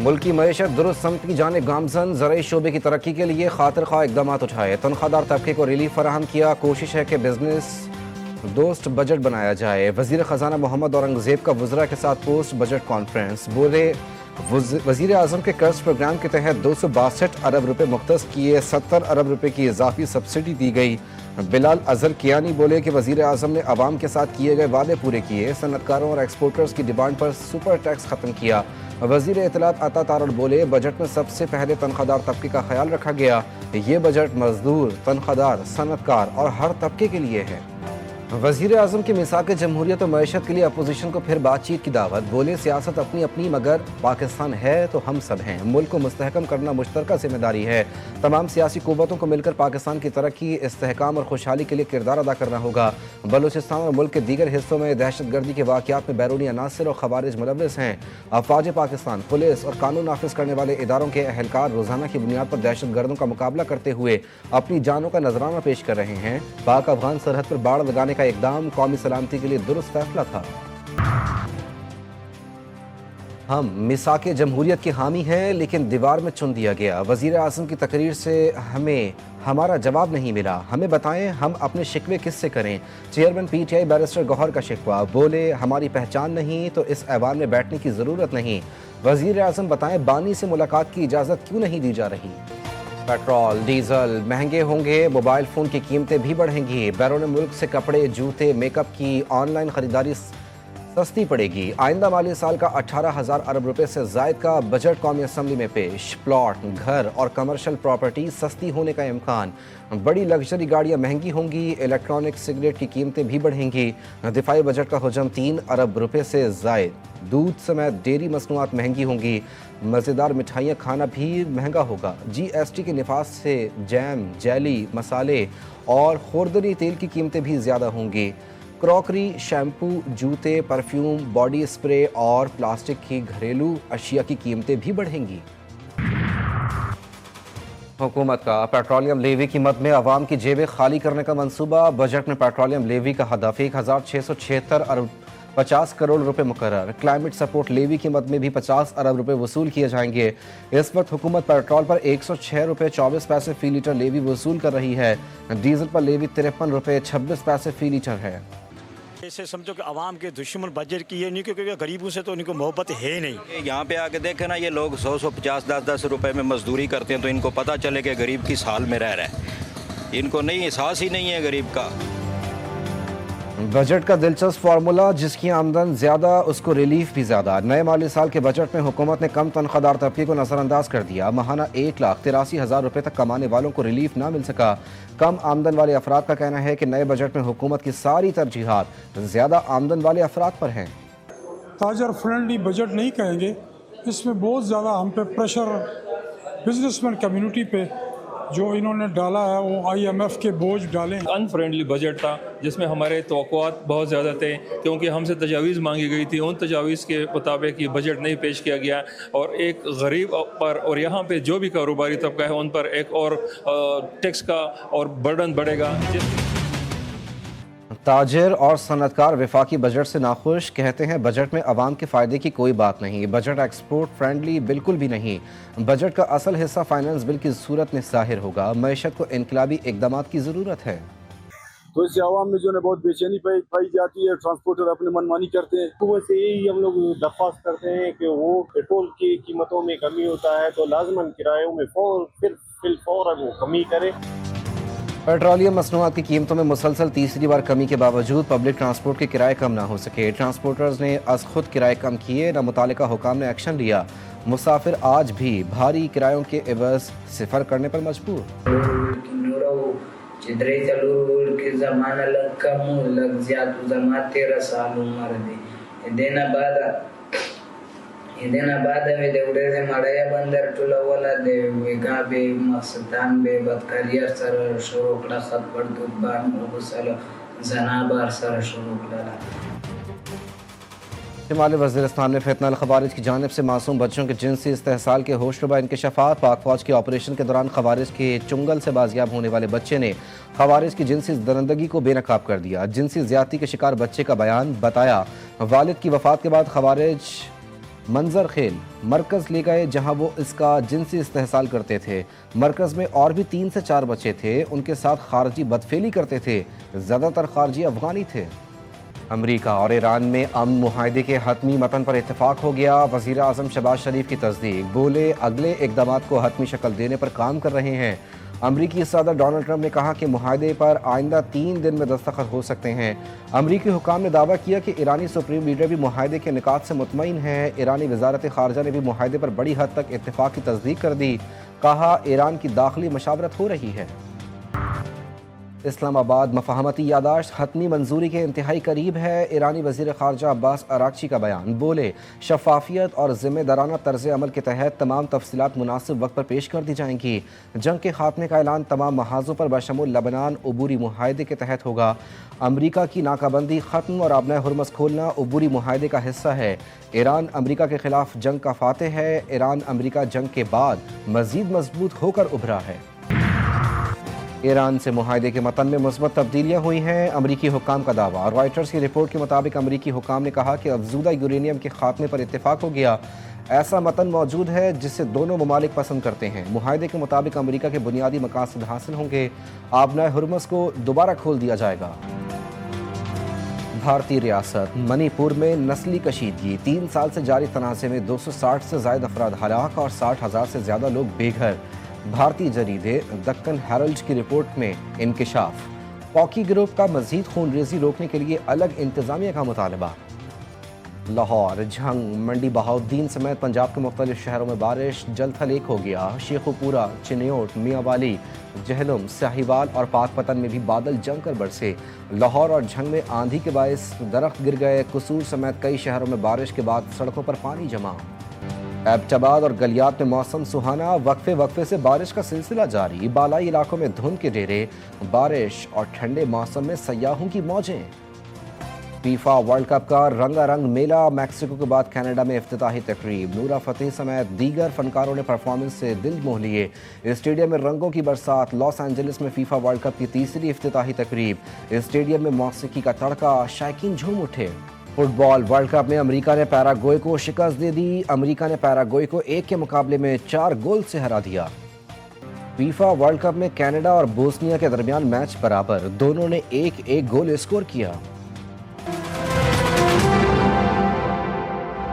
मुल्क की मईशत दुरुस्त समत की जानिब गामजन, ज़राई शोबे की तरक्की के लिए खातिर ख्वाह इकदाम उठाए, तनख्वाहदार तबके को रिलीफ फराहम किया। कोशिश है कि बिजनेस दोस्त बजट बनाया जाए। वजीर खजाना मोहम्मद औरंगजेब का वज़रा के साथ पोस्ट बजट कॉन्फ्रेंस। बोले वजीर आजम के कर्ज प्रोग्राम के तहत 262 अरब रुपए मुख्तस किए, 70 अरब रुपए की इजाफी सब्सिडी दी गई। बिलाल अजहर कियानी बोले कि वजीर आजम ने अवाम के साथ किए गए वादे पूरे किए, सनतकारों और एक्सपोर्टर्स की डिमांड पर सुपर टैक्स खत्म किया। वजीर इत्तलात अता तारड़ बोले बजट में सबसे पहले तनख्वाहदार तबके का ख्याल रखा गया। ये बजट मजदूर, तनख्वाहदार, सनतकार और हर तबके के लिए है। वजीर आजम की मिसाक जमहूरियत और मईशत के लिए अपोजिशन को फिर बातचीत की दावत। बोले सियासत अपनी अपनी मगर पाकिस्तान है तो हम सब हैं। मुल्क को मुस्तहकम करना मुश्तरका जिम्मेदारी है। तमाम सियासी कुव्वतों को मिलकर पाकिस्तान की तरक्की, इस्तेहकाम और खुशहाली के लिए किरदार अदा करना होगा। बलूचिस्तान और मुल्क के दीगर हिस्सों में दहशत गर्दी के वाक़यात में बैरूनी अनासर और खवारिज मुलव्वस हैं। अफवाज पाकिस्तान, पुलिस और कानून नाफिज करने वाले इदारों के अहलकार रोजाना की बुनियाद पर दहशत गर्दों का मुकाबला करते हुए अपनी जानों का नजराना पेश कर रहे हैं। पाक अफगान सरहद पर बाड़ लगाने का इकदाम कौमी सलामती के लिए दुरुस्त फैसला था। हम मिसाक जमहूरियत के हामी हैं लेकिन दीवार में चुन दिया गया। वजीर आजम की तकरीर से हमें हमारा जवाब नहीं मिला, हमें बताएं हम अपने शिकवे किससे करें। चेयरमैन पीटीआई बैरिस्टर गौहर का शिकवा। बोले हमारी पहचान नहीं तो इस ऐवान में बैठने की जरूरत नहीं। वजीर आजम बताएं बानी से मुलाकात की इजाजत क्यों नहीं दी जा रही। पेट्रोल डीजल महंगे होंगे, मोबाइल फ़ोन की कीमतें भी बढ़ेंगी। बैरून मुल्क से कपड़े, जूते, मेकअप की ऑनलाइन ख़रीदारी सस्ती पड़ेगी। आइंदा माली साल का 18,000 अरब रुपए से ज़ायद का बजट कौमी असम्बली में पेश। प्लॉट, घर और कमर्शियल प्रॉपर्टी सस्ती होने का इम्कान। बड़ी लग्जरी गाड़ियाँ महंगी होंगी। इलेक्ट्रॉनिक सिगरेट की कीमतें भी बढ़ेंगी। दिफाई बजट का हुजम 3 अरब रुपए से ज़ायद। दूध समेत डेयरी मसनूआत महंगी होंगी। मज़ेदार मिठाइयाँ खाना भी महंगा होगा। GST के निफाज से जैम, जेली, मसाले और खुर्दनी तेल की कीमतें भी ज़्यादा होंगी। क्रॉकरी, शैम्पू, जूते, परफ्यूम, बॉडी स्प्रे और प्लास्टिक की घरेलू अशिया की कीमतें भी बढ़ेंगी। हुकूमत का पेट्रोलियम लेवी की मद में अवाम की जेबें खाली करने का मंसूबा। बजट में पेट्रोलियम लेवी का हदफ 1676 अरब 50 करोड़ रुपए मुकर्रर। क्लाइमेट सपोर्ट लेवी की मद में भी 50 अरब रुपए वसूल किए जाएंगे। इस वक्त हुकूमत पेट्रोल पर 106 रुपए 24 पैसे फी लीटर लेवी वसूल कर रही है। डीजल पर लेवी 53 रुपए 26 पैसे फी लीटर है। ऐसे समझो कि आवाम के दुश्मन बजट की है नहीं, क्योंकि गरीबों से तो उनको मोहब्बत है नहीं। यहाँ पे आके देखे ना, ये लोग 100 50 10 रुपए में मजदूरी करते हैं तो इनको पता चले कि गरीब किस हाल में रह रहा है। इनको नहीं, एहसास ही नहीं है गरीब का। बजट का दिलचस्प फार्मूला, जिसकी आमदन ज़्यादा उसको रिलीफ भी ज़्यादा। नए माली साल के बजट में हुकूमत ने कम तनख्वाहदार तबके को नज़रअंदाज कर दिया। माहाना 1,83,000 रुपए तक कमाने वालों को रिलीफ ना मिल सका। कम आमदन वाले अफराद का कहना है कि नए बजट में हुकूमत की सारी तरजीहात ज़्यादा आमदन वाले अफराद पर हैं। ताजर फ्रेंडली बजट नहीं कहेंगे, इसमें बहुत ज़्यादा हम पे प्रेशर बिजनेसमैन कम्युनिटी पे जो इन्होंने डाला है, वो IMF के बोझ डाले। अनफ्रेंडली बजट था जिसमें हमारे तवक्कुआत बहुत ज़्यादा थे, क्योंकि हमसे तजावीज़ मांगी गई थी। उन तजावीज़ के मुताबिक ये बजट नहीं पेश किया गया और एक गरीब पर और यहाँ पे जो भी कारोबारी तबका है उन पर एक और टैक्स का और बर्डन बढ़ेगा। ताजिर और सनतकार वफाकी बजट से नाखुश, कहते हैं बजट में अवाम के फ़ायदे की कोई बात नहीं। बजट एक्सपोर्ट फ्रेंडली बिल्कुल भी नहीं। बजट का असल हिस्सा फाइनेंस बिल की सूरत में ज़ाहिर होगा। मईशत को इनकलाबी इकदाम की ज़रूरत है। तो इससे आवाम में जो है बहुत बेचैनी पाई जाती है। ट्रांसपोर्टर अपने मनमानी करते हैं। हुकूमत से यही हम लोग दरख्वास्त करते हैं कि वो पेट्रोल की कीमतों में कमी होता है तो लाजमन किरायों में फिलफौरन वो कमी करे। पेट्रोलियम मसनूआत की कीमतों में मुसलसल तीसरी बार कमी के बावजूद पब्लिक ट्रांसपोर्ट के किराए कम ना हो सके। ट्रांसपोर्टर्स ने अज खुद किराए कम किए, न मुतालिका हुकाम ने एक्शन लिया। मुसाफिर आज भी भारी किरायों के एवज सफ़र करने पर मजबूर। जमाना लग कम लग ज्यादा जमा 13 साल उम्र दे देना बाद में देवड़े से मड़ाया बंदर टुला वाला दे वेगा बे मस्तान बे बदकारिया सर शोरोकड़ा खत पड़ दुबान मुगसल जनाबार सर शोरोकड़ा। शिमाली वज़ीरिस्तान में फितना खवारिज की जानिब से मासूम बच्चों के जिनसी इस्तेहसाल के होशरुबा इंकशाफात। पाक फौज के ऑपरेशन के दौरान खवारिज के चुंगल से बाजियाब होने वाले बच्चे ने खवारिज की जिनसी दरंदगी को बेनकाब कर दिया। जिनसी ज्यादती के शिकार बच्चे का बयान, बताया वालिद की वफात के बाद खवारिज मंजर खेल मरकज़ ले गए जहां वो इसका जिनसी इस्तेहसाल करते थे। मरकज़ में और भी 3 से 4 बच्चे थे, उनके साथ खारजी बदफेली करते थे। ज़्यादातर खारजी अफगानी थे। अमरीका और ईरान में अमन मुआहदे के हतमी मतन पर इत्तेफाक हो गया। वज़ीर आज़म शहबाज शरीफ की तस्दीक, बोले अगले इक़दामात को हतमी शक्ल देने पर काम कर रहे हैं। अमरीकी सदर डोनाल्ड ट्रंप ने कहा कि मुआहदे पर आइंदा 3 दिन में दस्तखत हो सकते हैं। अमरीकी हुकाम ने दावा किया कि ईरानी सुप्रीम लीडर भी मुआहदे के निकात से मुतमईन है। ईरानी वजारत खारजा ने भी मुआहदे पर बड़ी हद तक इत्तेफाक की तस्दीक कर दी। कहा ईरान की दाखिली मशावरत हो रही है। इस्लामाबाद मफाहमती यादाश्त हतमी मंजूरी के इंतहाई करीब है। ईरानी वज़ीर ख़ारजा अब्बास अरागची का बयान, बोले शफाफियत और ज़िम्मेदाराना तर्ज़ अमल के तहत तमाम तफसीलात मुनासिब वक्त पर पेश कर दी जाएंगी। जंग के खात्मे का ऐलान तमाम महाज़ों पर बशमूल लबनान अबूरी मुआहदे के तहत होगा। अमरीका की नाकाबंदी ख़त्म और आबनाए हुर्मुज़ खोलना अबूरी मुआहदे का हिस्सा है। ईरान अमरीका के ख़िलाफ़ जंग का फ़ातिह है। ईरान अमरीका जंग के बाद मज़ीद मजबूत होकर उभरा है। ईरान से मुआहदे के मतन में मुस्बत तब्दीलियाँ हुई हैं। अमरीकी हुकाम का दावा, रॉयटर्स की रिपोर्ट के मुताबिक अमरीकी हुकाम ने कहा कि अफजूदा यूरेनियम के खात्मे पर इत्तेफाक हो गया। ऐसा मतन मौजूद है जिसे दोनों ममालिक पसंद करते हैं। मुआहदे के मुताबिक अमरीका के बुनियादी मकासद हासिल होंगे। आबनाए हुर्मुज़ को दोबारा खोल दिया जाएगा। भारतीय रियासत मणिपुर में नस्ली कशीदगी, 3 साल से जारी तनाज़े में 260 से ज़ायद अफराद हलाक और 60,000 से ज़्यादा लोग बेघर। भारतीय जरीदे दक्कन हेरल्ड की रिपोर्ट में इंकिशाफ। पॉकी ग्रुप का मजीद खूनरेजी रोकने के लिए अलग इंतजामिया का मुतालबा। लाहौर, झंग, मंडी बहाउद्दीन समेत पंजाब के मुख्तलिफ शहरों में बारिश, जल थल एक हो गया। शेखुपुरा, चिन्योट, मियांवाली, जहलुम, साहिवाल और पाकपतन में भी बादल जमकर बरसे। लाहौर और झंग में आंधी के बायस दरख्त गिर गए। कसूर समेत कई शहरों में बारिश के बाद सड़कों पर पानी जमा। एबटाबाद और गलियात में मौसम सुहाना, वक्फे वक्फे से बारिश का सिलसिला जारी। बालाई इलाकों में धुंध के डेरे, बारिश और ठंडे मौसम में सयाहों की मौजें। फीफा वर्ल्ड कप का रंगारंग मेला, मैक्सिको के बाद कनाडा में इफ्तिताही तकरीब। नूरा फतेह समेत दीगर फनकारों ने परफॉर्मेंस से दिल मोह लिए। स्टेडियम में रंगों की बरसात। लॉस एंजलिस में फीफा वर्ल्ड कप की तीसरी इफ्तिताही तकरीब। स्टेडियम में मौसीकी का तड़का, शायकीन झूम उठे। फुटबॉल वर्ल्ड कप में अमेरिका ने पैराग्वे को शिकस्त दे दी। अमेरिका ने पैराग्वे को 1 के मुकाबले में 4 गोल से हरा दिया। फीफा वर्ल्ड कप में कनाडा और बोस्निया के दरमियान मैच बराबर, दोनों ने 1-1 गोल स्कोर किया।